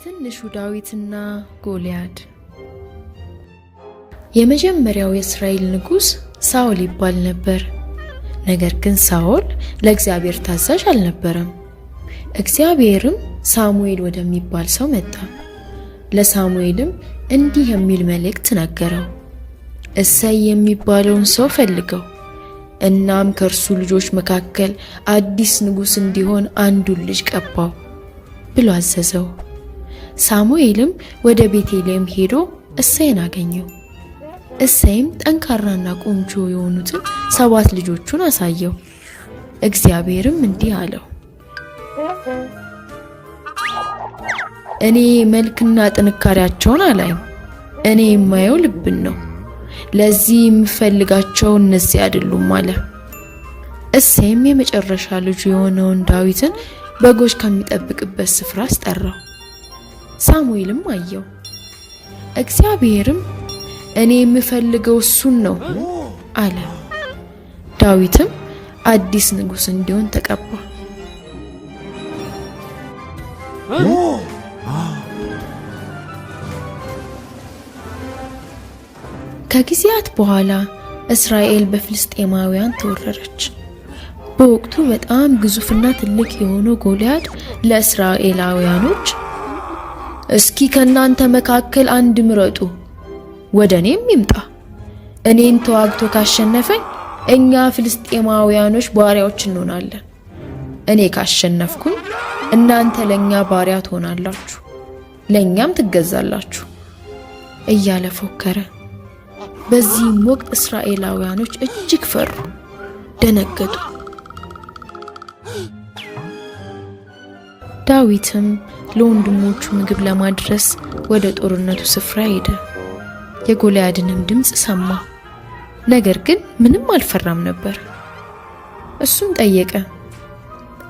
ትንሹ ዳዊትና ጎልያድ። የመጀመሪያው የእስራኤል ንጉስ ሳኦል ይባል ነበር። ነገር ግን ሳኦል ለእግዚአብሔር ታዛዥ አልነበረም። እግዚአብሔርም ሳሙኤል ወደሚባል ሰው መጣ። ለሳሙኤልም እንዲህ የሚል መልእክት ነገረው። እሰይ የሚባለውን ሰው ፈልገው፣ እናም ከእርሱ ልጆች መካከል አዲስ ንጉስ እንዲሆን አንዱን ልጅ ቀባው ብሎ አዘዘው። ሳሙኤልም ወደ ቤቴልሔም ሄዶ እሰይን አገኘው። እሰይም ጠንካራና ቆንጆ የሆኑትን 7 ልጆቹን አሳየው። እግዚአብሔርም እንዲህ አለው፣ እኔ መልክና ጥንካሬያቸውን አላይም፣ እኔ የማየው ልብን ነው። ለዚህ የምፈልጋቸው እነዚህ አይደሉም አለ። እሰይም የመጨረሻ ልጁ የሆነውን ዳዊትን በጎች ከሚጠብቅበት ስፍራ አስጠራው። ሳሙኤልም አየው። እግዚአብሔርም እኔ የምፈልገው እሱን ነው አለ። ዳዊትም አዲስ ንጉስ እንዲሆን ተቀባ። ከጊዜያት በኋላ እስራኤል በፍልስጤማውያን ተወረረች። በወቅቱ በጣም ግዙፍና ትልቅ የሆነው ጎልያድ ለእስራኤላውያኖች እስኪ ከናንተ መካከል አንድ ምረጡ፣ ወደኔም ይምጣ። እኔን ተዋግቶ ካሸነፈኝ እኛ ፍልስጤማውያኖች ባሪያዎች እንሆናለን። እኔ ካሸነፍኩኝ እናንተ ለኛ ባሪያ ትሆናላችሁ፣ ለኛም ትገዛላችሁ እያለ ፎከረ። በዚህም ወቅት እስራኤላውያኖች እጅግ ፈሩ፣ ደነገጡ። ዳዊትም ለወንድሞቹ ምግብ ለማድረስ ወደ ጦርነቱ ስፍራ ሄደ። የጎልያድንም ድምጽ ሰማ፣ ነገር ግን ምንም አልፈራም ነበር። እሱም ጠየቀ፣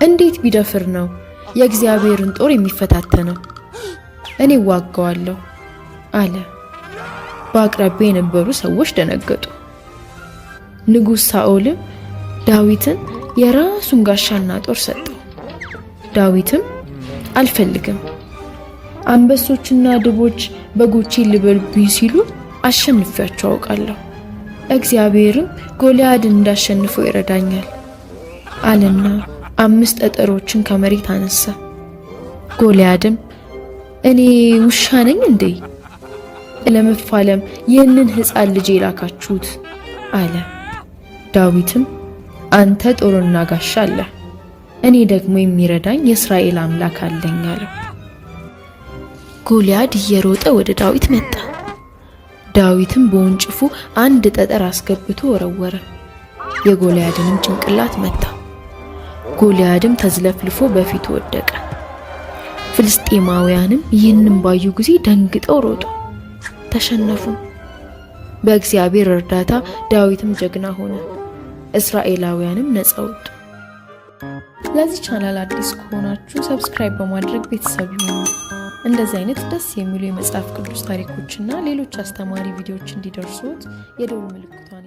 እንዴት ቢደፍር ነው የእግዚአብሔርን ጦር የሚፈታተነው? እኔ ዋጋዋለሁ አለ። በአቅራቢያ የነበሩ ሰዎች ደነገጡ። ንጉስ ሳኦልም ዳዊትን የራሱን ጋሻና ጦር ሰጠው። ዳዊትም አልፈልግም፣ አንበሶችና ድቦች በጎቼን ሊበሉብኝ ሲሉ አሸንፊያቸው አውቃለሁ። እግዚአብሔርም ጎልያድን እንዳሸንፈው ይረዳኛል አለና 5 ጠጠሮችን ከመሬት አነሳ። ጎልያድም እኔ ውሻ ነኝ እንዴ ለመፋለም ይህንን ሕፃን ልጅ ላካችሁት አለ። ዳዊትም አንተ ጦርና ጋሻ አለ፣ እኔ ደግሞ የሚረዳኝ የእስራኤል አምላክ አለኝ አለው። ጎልያድ እየሮጠ ወደ ዳዊት መጣ። ዳዊትም በወንጭፉ አንድ ጠጠር አስገብቶ ወረወረ፣ የጎልያድንም ጭንቅላት መታ። ጎልያድም ተዝለፍልፎ በፊቱ ወደቀ። ፍልስጤማውያንም ይህንን ባዩ ጊዜ ደንግጠው ሮጡ፣ ተሸነፉ። በእግዚአብሔር እርዳታ ዳዊትም ጀግና ሆነ፣ እስራኤላውያንም ነፃ ወጡ። ለዚህ ቻናል አዲስ ከሆናችሁ ሰብስክራይብ በማድረግ ቤተሰብ ይሁኑ። እንደዚህ አይነት ደስ የሚሉ የመጽሐፍ ቅዱስ ታሪኮችና ሌሎች አስተማሪ ቪዲዮዎች እንዲደርሱት የደወል ምልክቱን